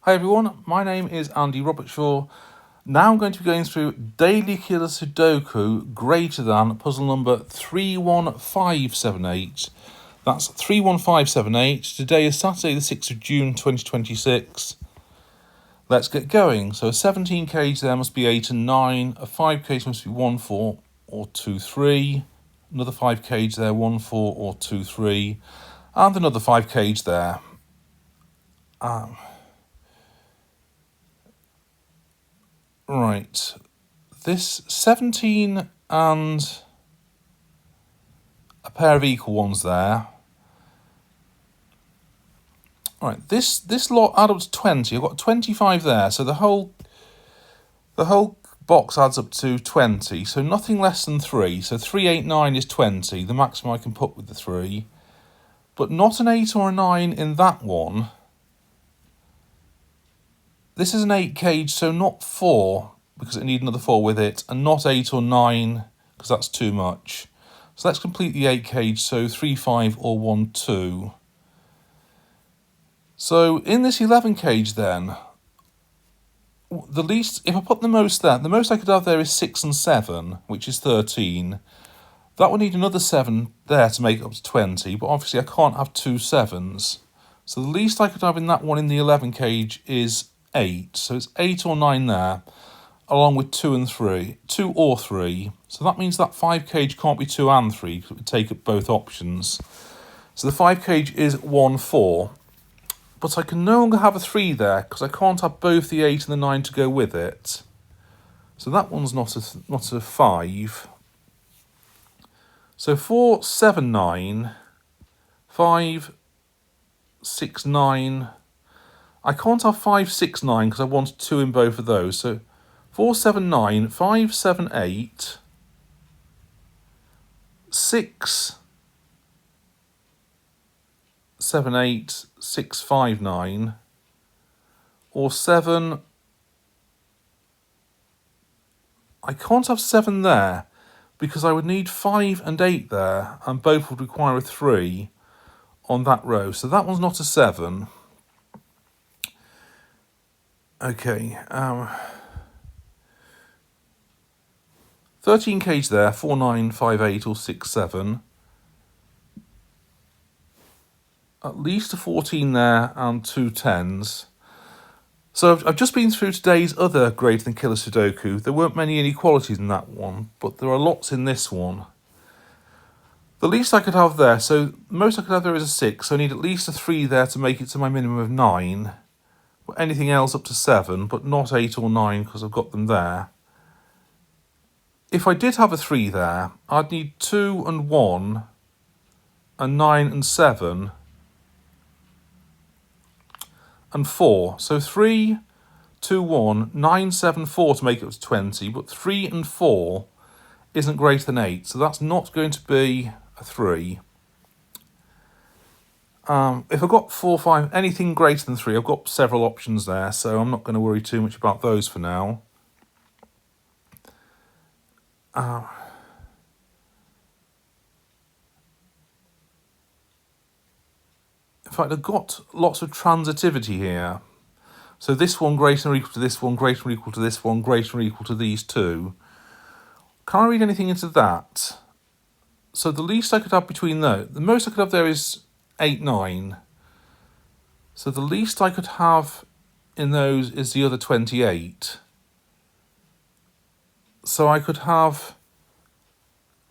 Hi everyone, my name is Andy Robertshaw. Now I'm going to be going through Daily Killer Sudoku greater than puzzle number 31578. That's 31578. Today is Saturday the 6th of June 2026. Let's get going. So a 17 kg there must be 8 and 9. A 5 kg must be 1, 4 or 2, 3. Another 5 kg there, 1, 4 or 2, 3. And another 5 kg there. Right, this 17 and a pair of equal ones there. Right, this lot add up to 20. I've got 25 there, so the whole box adds up to 20. So nothing less than 3. So 3, 8, 9 is 20, the maximum I can put with the 3. But not an 8 or a 9 in that one. This is an 8 cage, so not 4, because it needs another 4 with it, and not 8 or 9, because that's too much. So let's complete the 8 cage, so 3, 5 or 1, 2. So in this 11 cage then, the least, if I put the most there, the most I could have there is 6 and 7, which is 13. That would need another 7 there to make it up to 20, but obviously I can't have 2 7s. So the least I could have in that one in the 11 cage is 8. So it's 8 or 9 there, along with 2 and 3, 2 or 3. So that means that 5 cage can't be 2 and 3, because it would take up both options. So the 5 cage is 1, 4. But I can no longer have a 3 there, because I can't have both the 8 and the 9 to go with it. So that one's not a 5. So 4, 7, 9, 5, 6, 9. I can't have 5, 6, 9 because I want 2 in both of those. So 4, 7, 9, 5, 7, 8, 6, 7, 8, 6, 5, 9, or 7. I can't have 7 there because I would need 5 and 8 there, and both would require a 3 on that row. So that one's not a 7. Okay, 13 kg there, 4, 9, 5, 8 or 6, 7. At least a 14 there and 2 10s. So I've just been through today's other greater than killer Sudoku. There weren't many inequalities in that one, but there are lots in this one. The least I could have there, so the most I could have there is a 6, so I need at least a 3 there to make it to my minimum of 9. But anything else up to 7, but not 8 or 9 because I've got them there. If I did have a 3 there, I'd need 2 and 1, and 9 and 7, and 4. So 3, 2, 1, 9, 7, 4 to make it up to 20, but 3 and 4 isn't greater than 8, so that's not going to be a 3. If I've got 4, 5, anything greater than 3, I've got several options there, so I'm not going to worry too much about those for now. In fact, I've got lots of transitivity here. So this one greater or equal to this one, greater or equal to this one, greater or equal to these two. Can I read anything into that? So the least I could have between those, the most I could have there is 8, 9. So the least I could have in those is the other 28. So I could have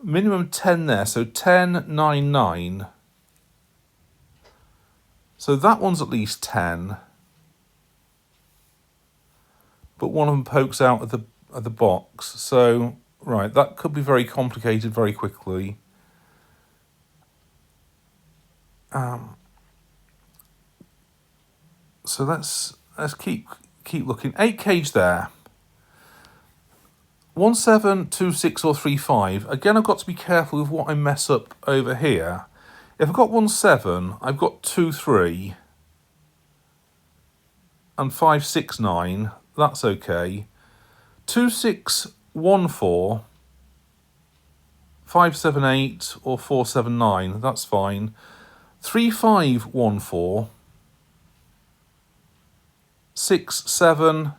minimum 10 there, so 10, 9, 9. So that one's at least 10. But one of them pokes out of the box. So, right, that could be very complicated very quickly. So let's keep looking. 8 cage there. 1, 7, 2, 6 or 3, 5. Again, I've got to be careful with what I mess up over here. If I've got 1, 7, I've got 2, 3 and 5, 6, 9. That's okay. 2, 6, 1, 4, 5, 7, 8 or 4, 7, 9. That's fine. 3, 5, 1, 4. 6, 7.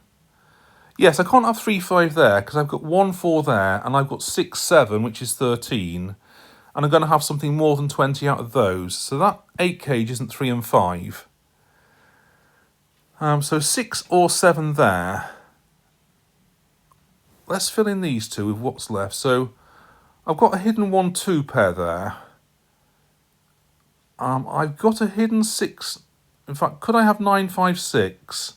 Yes, I can't have 3, 5 there because I've got 1, 4 there, and I've got 6, 7, which is 13, and I'm going to have something more than 20 out of those. So that 8 cage isn't 3 and 5. So 6 or 7 there. Let's fill in these two with what's left. So I've got a hidden 1, 2 pair there. I've got a hidden 6. In fact, could I have 9, 5, 6?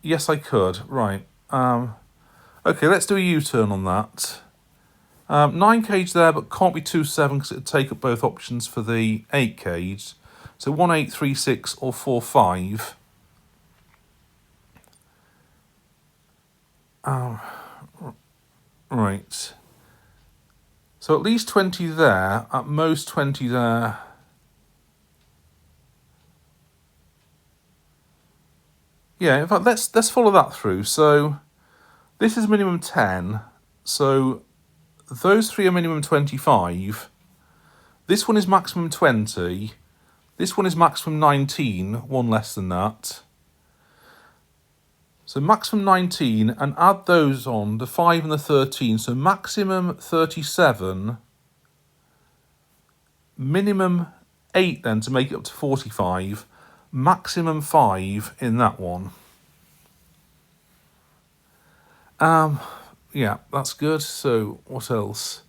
Yes, I could. Right. Okay, let's do a U-turn on that. 9 cage there, but can't be 2, 7 because it would take up both options for the 8 cage. So 1, 8, 3, 6 or 4, 5. Right. So at least 20 there, at most 20 there. Yeah, in fact, let's follow that through. So this is minimum 10. So those three are minimum 25. This one is maximum 20. This one is maximum 19, one less than that. So maximum 19, and add those on, the 5 and the 13. So maximum 37, minimum 8 then to make it up to 45, maximum 5 in that one. Yeah, that's good. So what else?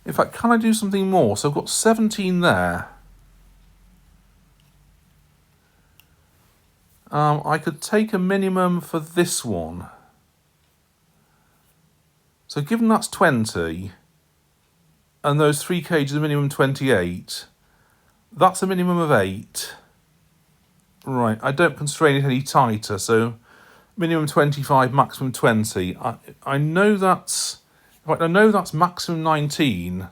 In fact, can I do something more? So I've got 17 there. I could take a minimum for this one. So given that's 20, and those 3 cages are minimum 28, that's a minimum of 8. Right, I don't constrain it any tighter, so minimum 25, maximum 20. I know that's... In fact, I know that's maximum 19,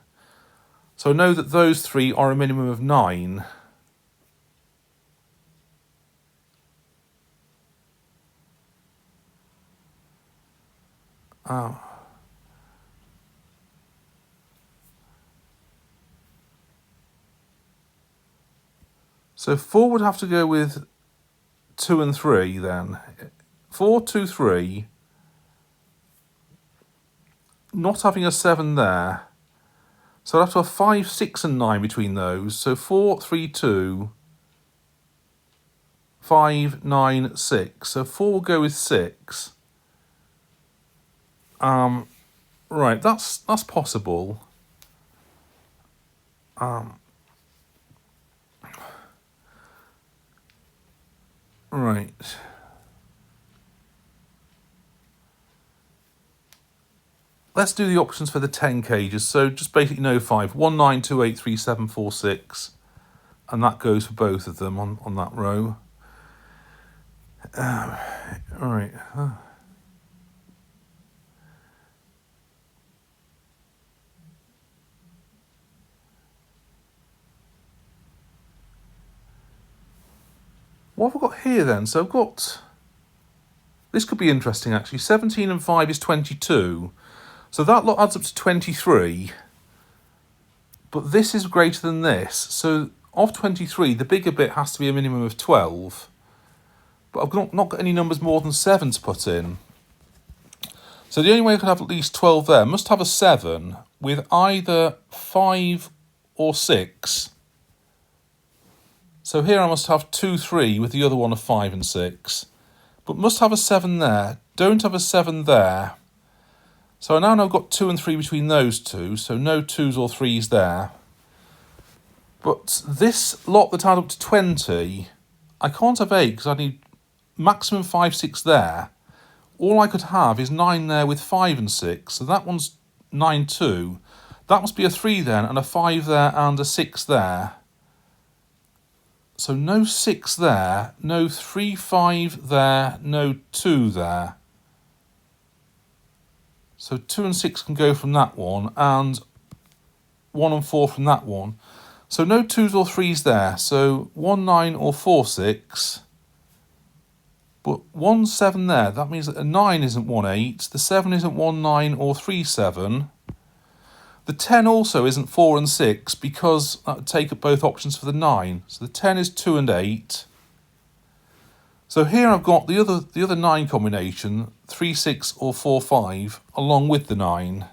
so I know that those 3 are a minimum of 9. So 4 would have to go with 2 and 3 then. 4, 2, 3. Not having a 7 there. So I'd have to have 5, 6 and 9 between those. So 4, 3, 2. 5, 9, 6. So 4 will go with 6. Right, that's possible. Right. Let's do the options for the 10 cages. So just basically no 5. 1, 9, 2, 8, 3, 7, 4, 6. And that goes for both of them on that row. All right. What have I got here then? So I've got... This could be interesting actually. 17 and 5 is 22. So that lot adds up to 23. But this is greater than this. So of 23, the bigger bit has to be a minimum of 12. But I've not got any numbers more than 7 to put in. So the only way I could have at least 12 there must have a 7 with either 5 or 6. So here I must have 2, 3 with the other one of 5 and 6. But must have a 7 there. Don't have a 7 there. So I now I've got 2 and 3 between those two. So no 2s or 3s there. But this lot that add up to 20, I can't have 8 because I need maximum 5, 6 there. All I could have is 9 there with 5 and 6. So that one's 9, 2. That must be a 3 then, and a 5 there and a 6 there. So no 6 there, no 3, 5 there, no 2 there. So 2 and 6 can go from that one, and 1 and 4 from that one. So no 2s or 3s there. So 1, 9 or 4, 6. But 1, 7 there, that means that a 9 isn't 1, 8, the 7 isn't 1, 9 or 3, 7. The 10 also isn't 4 and 6 because that would take up both options for the 9. So the 10 is 2 and 8. So here I've got the other 9 combination, 3, 6 or 4, 5, along with the 9.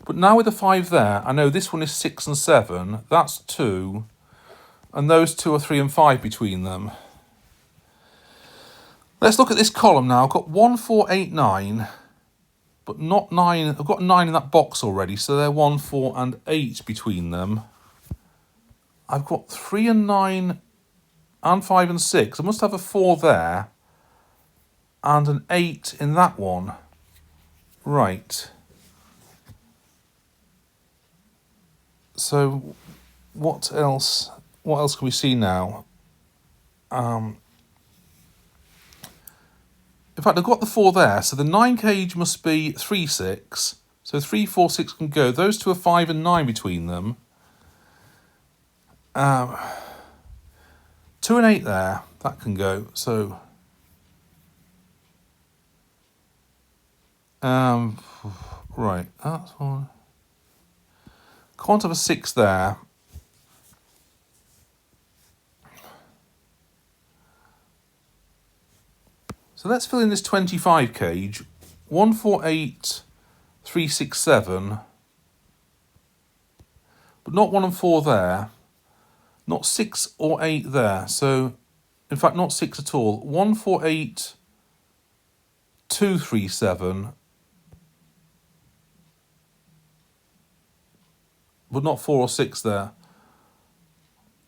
But now with the 5 there, I know this one is 6 and 7, that's 2, and those two are 3 and 5 between them. Let's look at this column now. I've got 1, 4, 8, 9, but not 9. I've got 9 in that box already, so they're 1, 4 and 8 between them. I've got 3 and 9 and 5 and 6. I must have a 4 there and an 8 in that one. Right. So what else can we see now? In fact, I've got the 4 there, so the 9 cage must be 3, 6. So 3, 4, 6 can go. Those two are 5 and 9 between them. 2 and 8 there, that can go. So right, that's one. Can't have a 6 there. So let's fill in this 25 cage. 1, 4, 8, 3, 6, 7. But not 1 and 4 there. Not 6 or 8 there. So, in fact, not 6 at all. 1, 4, 8, 2, 3, 7. But not 4 or 6 there.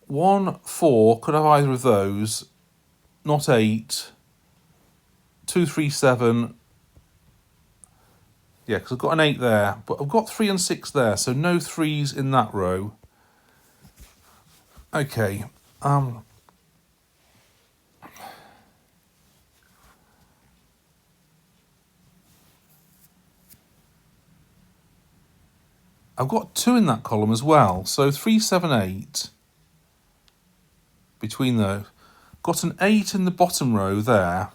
1, 4, could have either of those. Not 8. 2, 3, 7. Yeah, because I've got an 8 there. But I've got 3 and 6 there, so no 3s in that row. Okay. I've got 2 in that column as well. So 3, 7, 8. Between those. Got an 8 in the bottom row there.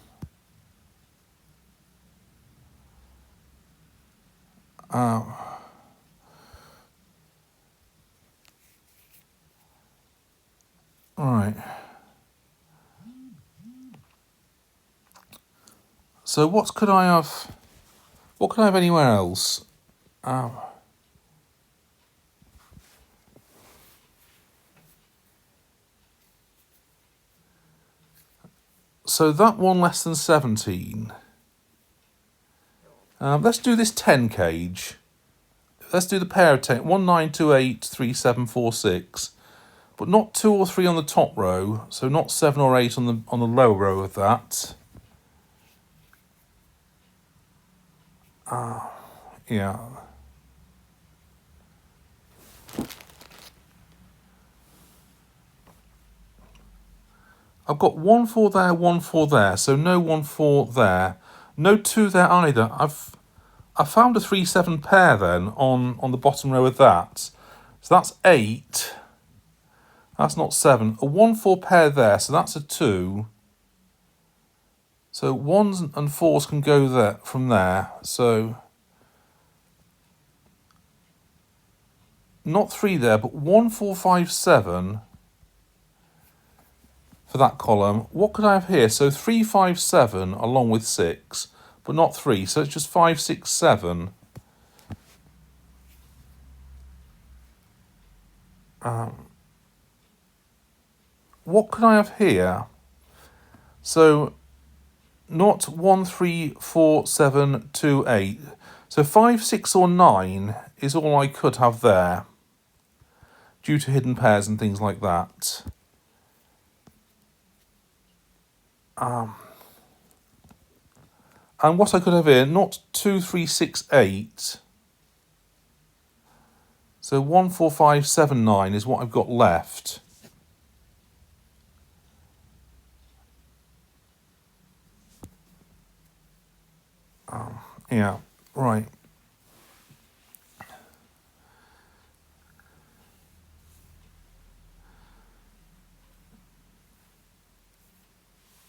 Right. So what could I have? What could I have anywhere else? So that one less than 17. Let's do this 10 cage. Let's do the pair of 10. 1, 9, 2, 8, 3, 7, 4, 6. But not 2 or 3 on the top row. So not 7 or 8 on the lower row of that. Yeah. I've got 1, 4 there, 1, 4 there. So no 1, 4 there. No 2 there either. I found a 3, 7 pair then on the bottom row of that. So that's 8. That's not 7. A 1, 4 pair there. So that's a 2. So 1s and 4s can go there from there. So not 3 there, but 1, 4, 5, 7 for that column. What could I have here? So 3, 5, 7 along with 6, but not 3. So it's just 5, 6, 7. What could I have here? So not 1, 3, 4, 7, 2, 8. So 5, 6 or 9 is all I could have there, due to hidden pairs and things like that. And what I could have here, not 2, 3, 6, 8. So 1, 4, 5, 7, 9 is what I've got left. Yeah, right.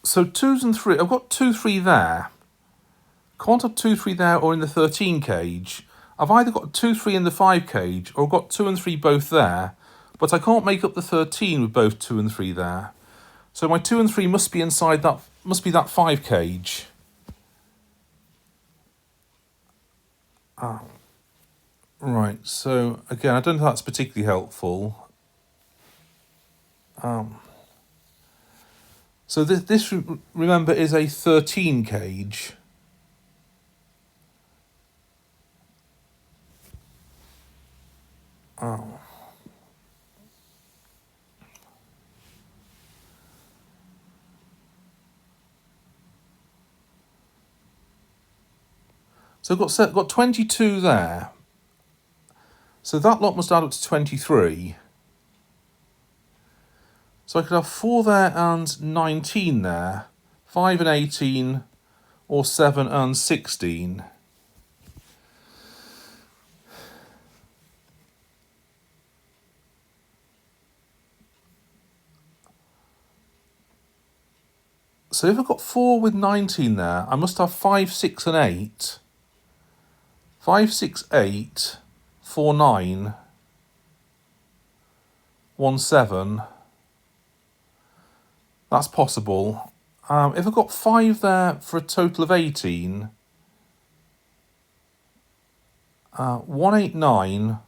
So 2s and 3, I've got 2, 3 there. Can't have 2, 3 there or in the 13 cage. I've either got 2, 3 in the 5 cage or I've got 2 and 3 both there, but I can't make up the 13 with both 2 and 3 there. So my 2 and 3 must be inside that, must be that 5 cage. Right, so again, I don't know if that's particularly helpful. So this, remember, is a 13 cage. So I've got 22 there. So that lot must add up to 23. So I could have 4 there and 19 there, 5 and 18, or 7 and 16. So if I've got 4 with 19 there, I must have 5, 6 and 8. 5, 6, 8, 4, 9, 1, 7. That's possible. If I've got 5 there for a total of 18, 1, 8, 9,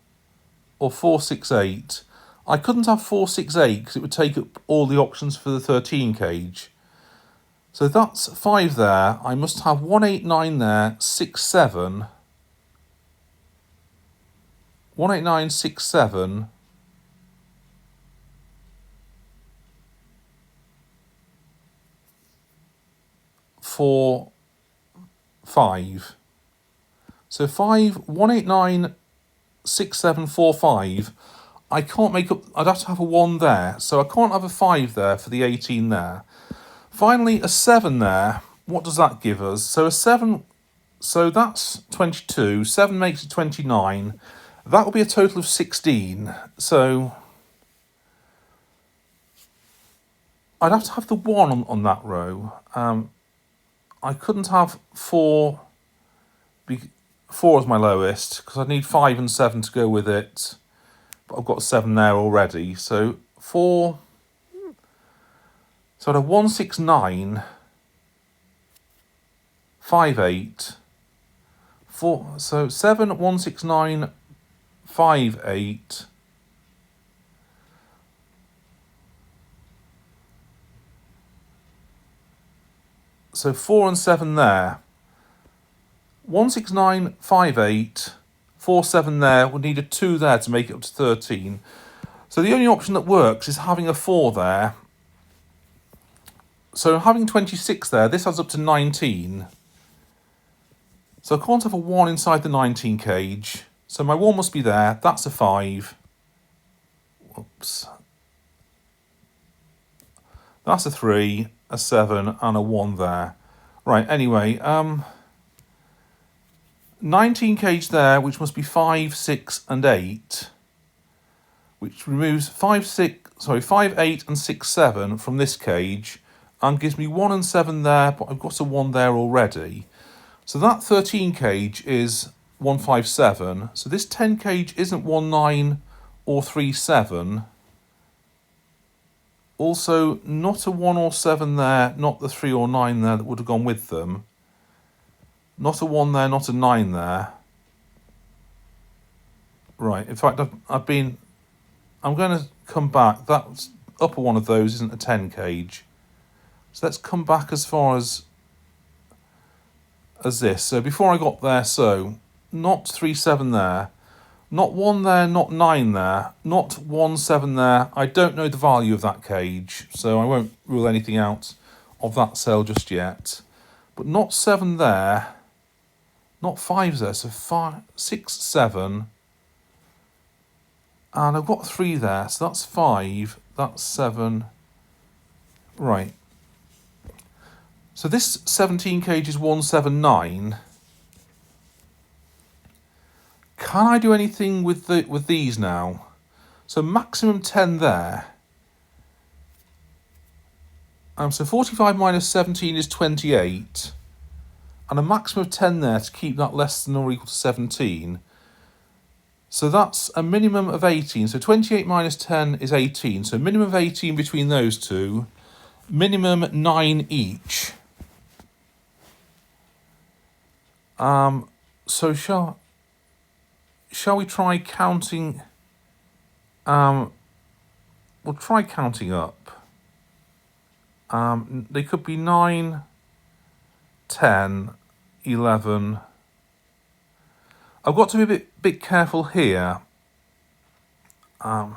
or 4, 6, 8. I couldn't have 4, 6, 8 because it would take up all the options for the 13 cage. So that's 5 there. I must have 1, 8, 9 there, 6, 7. 1, 8, 9, 6, 7. 4, 5. So 5, 1, 8, 9, 6, 7, 4, 5. I can't make up, I'd have to have a 1 there. So I can't have a 5 there for the 18 there. Finally, a 7 there. What does that give us? So a 7, so that's 22. 7 makes it 29. That will be a total of 16. So I'd have to have the 1 on that row. I couldn't have 4, 4 as my lowest, because I'd need 5 and 7 to go with it. But I've got 7 there already. So 4, so I'd have 1, 6, 9, 5, 8, 4, so 7, 1, 6, 9, 5, 8. So 4 and 7 there. 1, 6, 9, 5, 8. 4, 7 there. We'll need a 2 there to make it up to 13. So the only option that works is having a 4 there. So having 26 there, this adds up to 19. So I can't have a 1 inside the 19 cage. So my 1 must be there. That's a 5. Whoops. That's a 3, a 7, and a 1 there. Right, anyway, 19 cage there, which must be 5, 6, and 8, which removes 5, 8, and 6, 7 from this cage, and gives me 1 and 7 there, but I've got a 1 there already. So that 13 cage is 1, 5, 7. So this 10 cage isn't 1, 9, or 3, 7. Also, not a 1 or 7 there, not the 3 or 9 there that would have gone with them. Not a 1 there, not a 9 there. Right, in fact, I'm going to come back. That upper one of those isn't a 10 cage. So let's come back as far as this. So before I got there, so not 3, 7 there. Not 1 there, not 9 there, not 1, 7 there. I don't know the value of that cage, so I won't rule anything out of that cell just yet. But not 7 there, not 5 there, so 5, 6, 7. And I've got 3 there, so that's 5, that's 7. Right. So this 17 cage is 1, 7, 9. Can I do anything with these now? So maximum 10 there. So 45 minus 17 is 28. And a maximum of 10 there to keep that less than or equal to 17. So that's a minimum of 18. So 28 minus 10 is 18. So minimum of 18 between those two. Minimum 9 each. So shall we try counting? We'll try counting up. They could be 9, 10, 11. I've got to be a bit careful here. I'm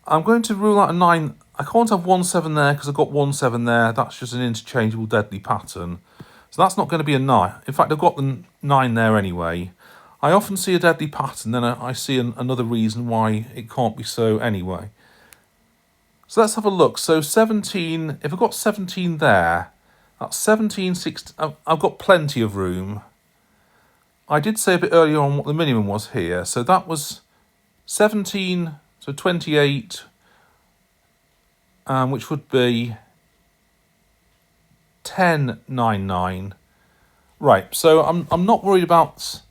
going to rule out a 9. I can't have 1, 7 there because I've got 1, 7 there. That's just an interchangeable deadly pattern. So that's not going to be a 9. In fact, I've got the 9 there anyway. I often see a deadly pattern, then I see another reason why it can't be so anyway. So let's have a look. So 17, if I've got 17 there, that's 17, 16. I've got plenty of room. I did say a bit earlier on what the minimum was here. So that was 17, so 28, which would be 10, 9, 9. Right, so I'm not worried about...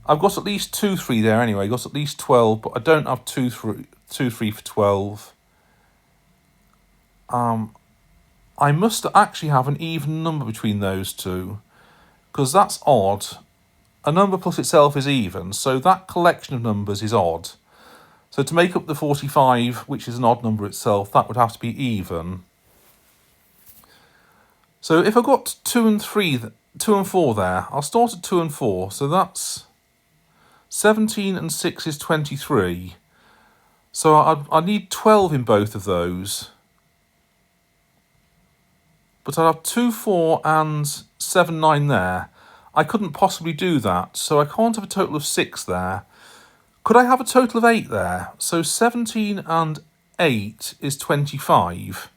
I've got at least 2, 3 there anyway. I've got at least 12, but I don't have 2, 3 for 12. I must actually have an even number between those two, because that's odd. A number plus itself is even, so that collection of numbers is odd. So to make up the 45, which is an odd number itself, that would have to be even. So if I've got 2 and 4 there, I'll start at 2 and 4, so that's 17 and 6 is 23. So I need 12 in both of those. But I'll have 2, 4 and 7, 9 there. I couldn't possibly do that, so I can't have a total of 6 there. Could I have a total of 8 there? So 17 and 8 is 25.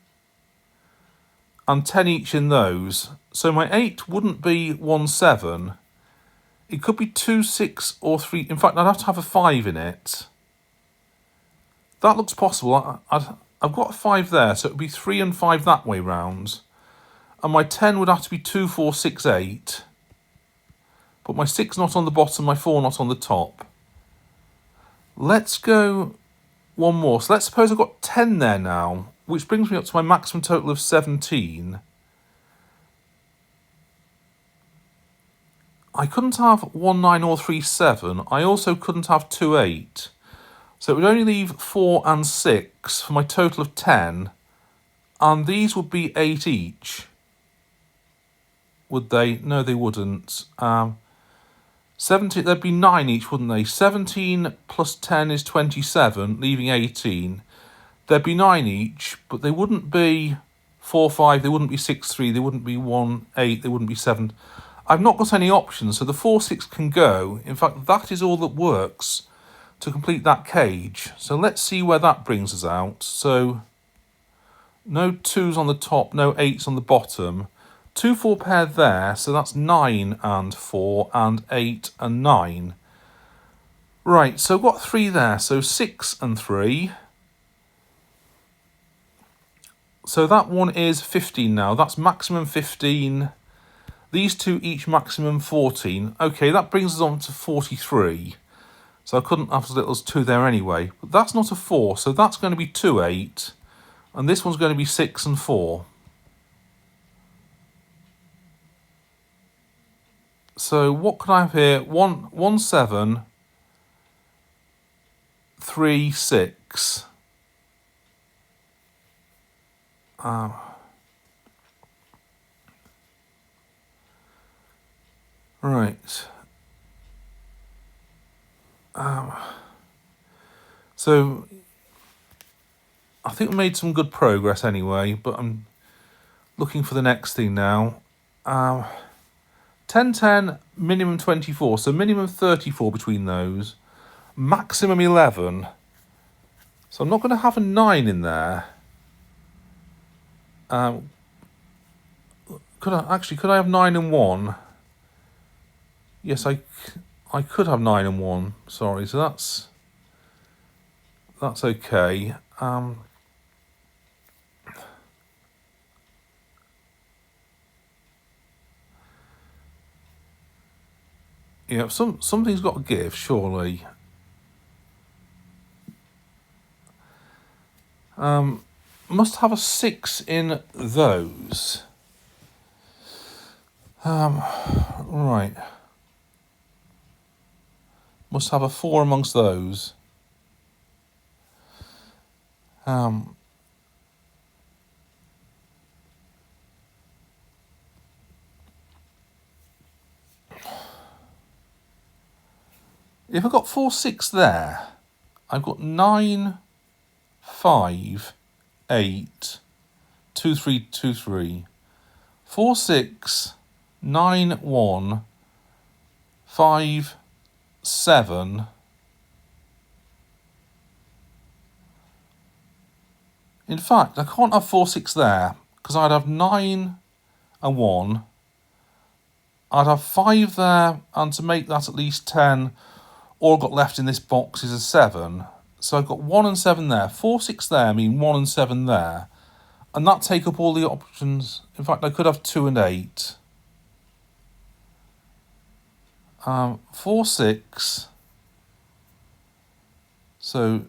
And 10 each in those. So my 8 wouldn't be 1, 7. It could be 2, 6 or 3. In fact, I'd have to have a 5 in it. That looks possible. I've got a 5 there, so it would be 3 and 5 that way round. And my 10 would have to be 2, 4, 6, 8. But my 6 not on the bottom, my 4 not on the top. Let's go one more. So let's suppose I've got 10 there now, which brings me up to my maximum total of 17. I couldn't have 1, 9 or 3, 7. I also couldn't have 2, 8. So it would only leave 4 and 6 for my total of 10. And these would be 8 each. Would they? No, they wouldn't. 17, there'd be 9 each, wouldn't they? 17 plus 10 is 27, leaving 18. There'd be 9 each, but they wouldn't be 4, 5, they wouldn't be 6, 3, they wouldn't be 1, 8, they wouldn't be 7. I've not got any options, so the 4, 6 can go. In fact, that is all that works to complete that cage. So let's see where that brings us out. So no 2s on the top, no 8s on the bottom. 2, 4 pair there, so that's 9 and 4 and 8 and 9. Right, so I've got 3 there, so 6 and 3. So that one is 15 now. That's maximum 15. These two each maximum 14. Okay, that brings us on to 43. So I couldn't have as little as 2 there anyway. But that's not a 4, so that's going to be 2, 8. And this one's going to be 6 and 4. So what could I have here? 1, 7, 3, 6. Right. So I think we made some good progress anyway, but I'm looking for the next thing now. 10, 10, minimum 24, so minimum 34 between those. Maximum 11. So I'm not going to have a 9 in there. Could I have 9 and 1? Yes, I could have 9 and 1. Sorry, so that's okay. Yeah, something's got to give, surely. Must have a 6 in those. Right. Must have a 4 amongst those. If I've got 4, 6 there, I've got 9, 5, 8, 2, 3, 2, 3. 4, 6, 9, 1, 5, 7. In fact, I can't have 4, 6 there, because I'd have 9 and 1. I'd have 5 there, and to make that at least 10, all I've got left in this box is a 7. So I've got 1 and 7 there. 4, 6 there mean 1 and 7 there. And that take up all the options. In fact, I could have 2 and 8. 4, 6. So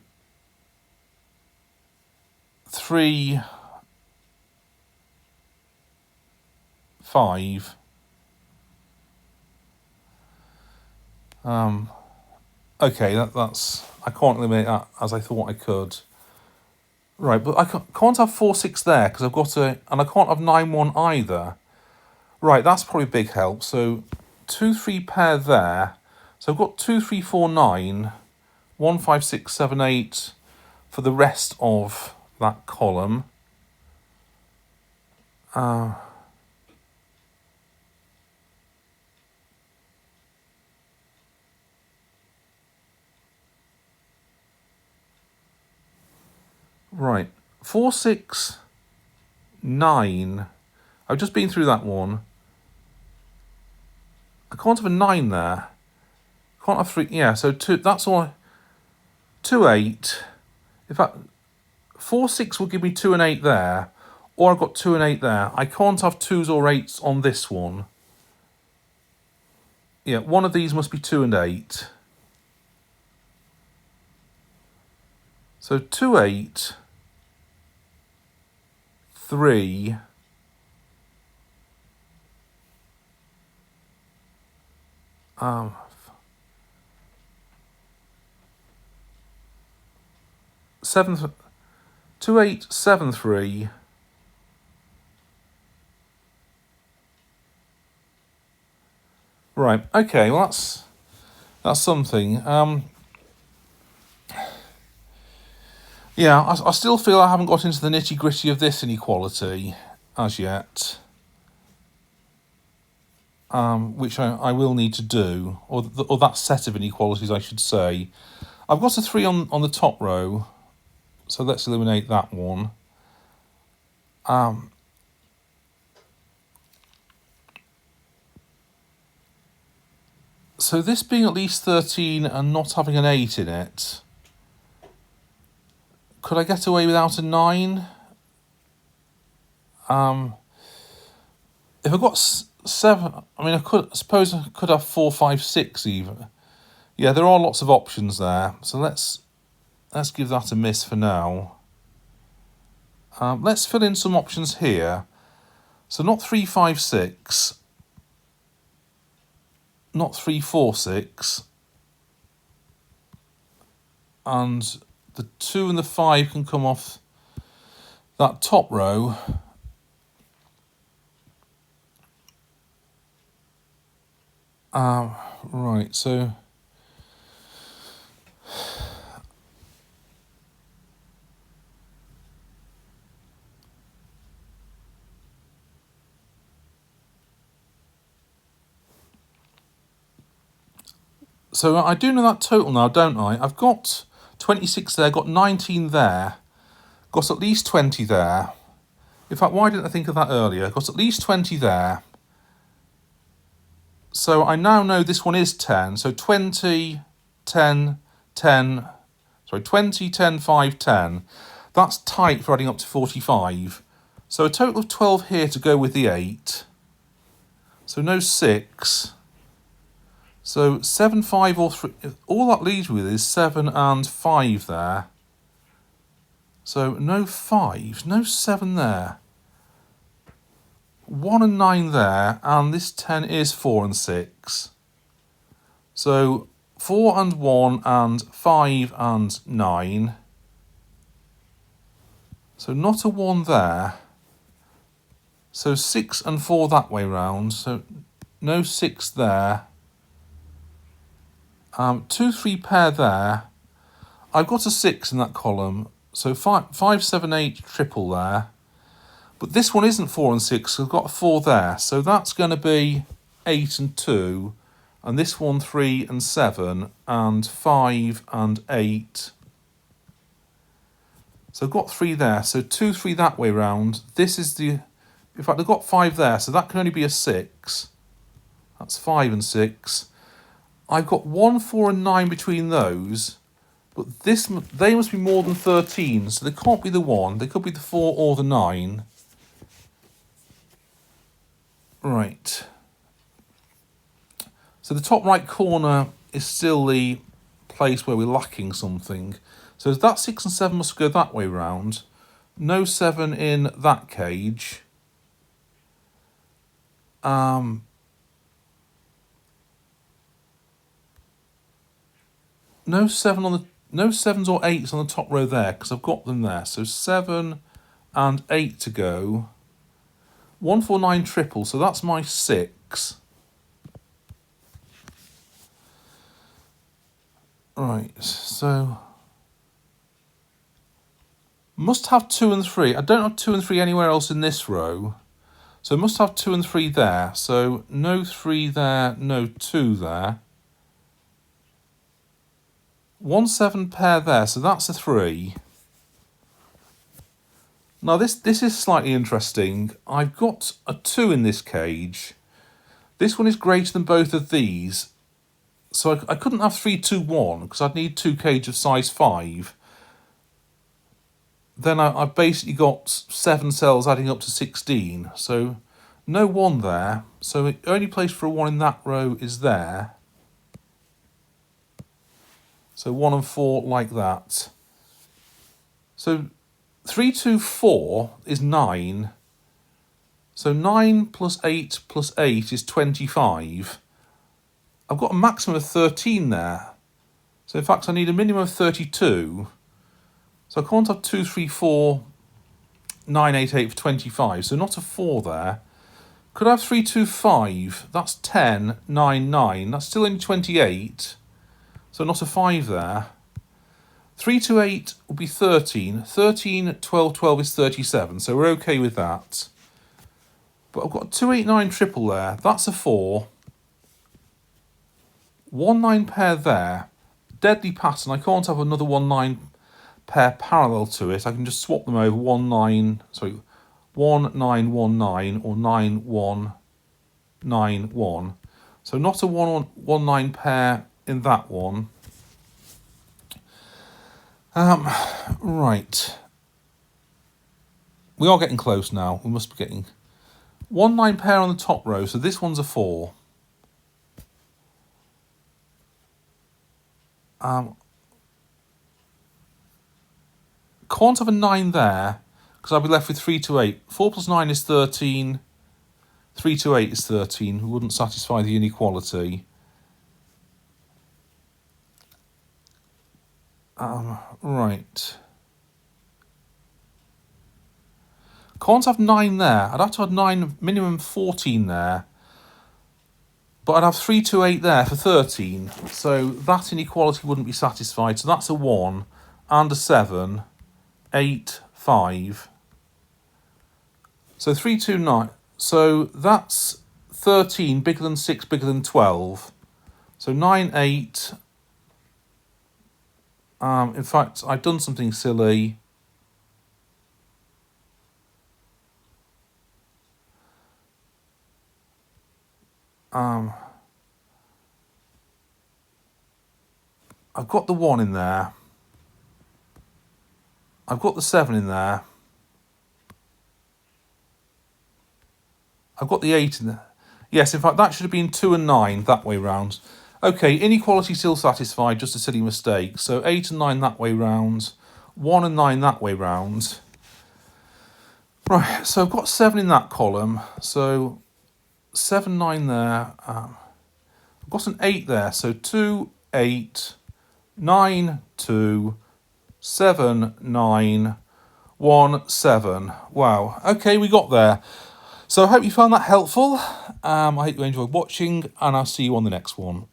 3, 5. Okay, that's... I can't eliminate that as I thought I could. Right, but I can't have 4, 6 there because I've got a... And I can't have 9, 1 either. Right, that's probably a big help. So 2, 3 pair there. So I've got 2, 3, 4, 9. 1, 5, 6, 7, 8 for the rest of that column. Right, 4, 6, 9. I've just been through that one. I can't have a 9 there. Can't have 3. Yeah, so 2. That's all. 2, 8. In fact, 4, 6 will give me 2 and 8 there. Or I've got 2 and 8 there. I can't have 2s or 8s on this one. Yeah, one of these must be 2 and 8. So 2, 8. 3. 7, 2, 8, 7, 3. Right, okay, well that's something. Yeah, I still feel I haven't got into the nitty-gritty of this inequality as yet. Which I will need to do, or that set of inequalities, I should say. I've got a 3 on the top row, so let's eliminate that one. So this being at least 13 and not having an 8 in it, could I get away without a 9? If I got 7, I mean, I suppose I could have 4, 5, 6 even. Yeah, there are lots of options there. So let's give that a miss for now. Let's fill in some options here. So not 3, 5, 6. Not 3, 4, 6. And the 2 and the 5 can come off that top row. Right, so... So I do know that total now, don't I? I've got 26 there, got 19 there, got at least 20 there. In fact, why didn't I think of that earlier? Got at least 20 there. So I now know this one is 10. So 20, 10, 10, sorry, 20, 10, 5, 10. That's tight for adding up to 45. So a total of 12 here to go with the 8. So no 6. So 7, 5 or 3, all that leaves me with is 7 and 5 there. So no 5, no 7 there. 1 and 9 there, and this 10 is 4 and 6. So 4 and 1 and 5 and 9. So not a 1 there. So 6 and 4 that way round. So no 6 there. 2, 3 pair there. I've got a 6 in that column. So 5, 7, 8 triple there. But this one isn't 4 and 6, so I've got a 4 there. So that's going to be 8 and 2. And this one 3 and 7 and 5 and 8. So I've got 3 there. So 2, 3 that way round. This is the... In fact, I've got 5 there, so that can only be a 6. That's 5 and 6. I've got 1, 4 and 9 between those. But they must be more than 13, so they can't be the 1. They could be the 4 or the 9. Right. So the top right corner is still the place where we're lacking something. So that 6 and 7 must go that way round. No 7 in that cage. No 7 on the no 7s or 8s on the top row there, because I've got them there. So 7 and 8 to go. 1, 4, 9 triple, so that's my 6. Right, so must have 2 and 3. I don't have 2 and 3 anywhere else in this row. So must have 2 and 3 there. So no 3 there, no 2 there. 1, 7 pair there, so that's a 3. Now this is slightly interesting. I've got a 2 in this cage. This one is greater than both of these. So I couldn't have 3, 2, 1 because I'd need 2 cage of size 5. Then I've basically got 7 cells adding up to 16. So no 1 there. So the only place for a 1 in that row is there. So 1 and 4 like that. So 3, 2, 4 is 9. So 9 plus 8 plus 8 is 25. I've got a maximum of 13 there. So in fact I need a minimum of 32. So I can't have 2, 3, 4, 9, 8, 8 for 25. So not a 4 there. Could I have 3, 2, 5? That's 10, 9, 9. That's still only 28. So not a 5 there. 3 to 8 will be 13. 13, 12, 12 is 37. So we're okay with that. But I've got 2, 8, 9 triple there. That's a 4. 1, 9 pair there. Deadly pattern. I can't have another 1, 9 pair parallel to it. I can just swap them over. 1, 9, 1, 9, 1, 9 or 9, 1, 9, 1. So not a 1, 1, 9 pair in that one. Right. We are getting close now. We must be getting 1, 9 pair on the top row. So this one's a 4. Can't have a 9 there because I'll be left with 3 to 8. 4 plus 9 is 13. 3 to 8 is 13. We wouldn't satisfy the inequality. Right. Can't have 9 there. I'd have to have 9, minimum 14 there. But I'd have 3 to 8 there for 13. So that inequality wouldn't be satisfied. So that's a 1 and a 7. 8, 5. So 3, 2, 9. So that's 13 bigger than 6, bigger than 12. So 9, 8. In fact, I've done something silly. I've got the 1 in there. I've got the 7 in there. I've got the 8 in there. Yes, in fact, that should have been 2 and 9 that way round. Okay, inequality still satisfied, just a silly mistake. So 8 and 9 that way round, 1 and 9 that way round. Right, so I've got 7 in that column. So 7, 9 there. I've got an 8 there. So 2, 8, 9, 2, 7, 9, 1, 7. Wow. Okay, we got there. So I hope you found that helpful. I hope you enjoyed watching, and I'll see you on the next one.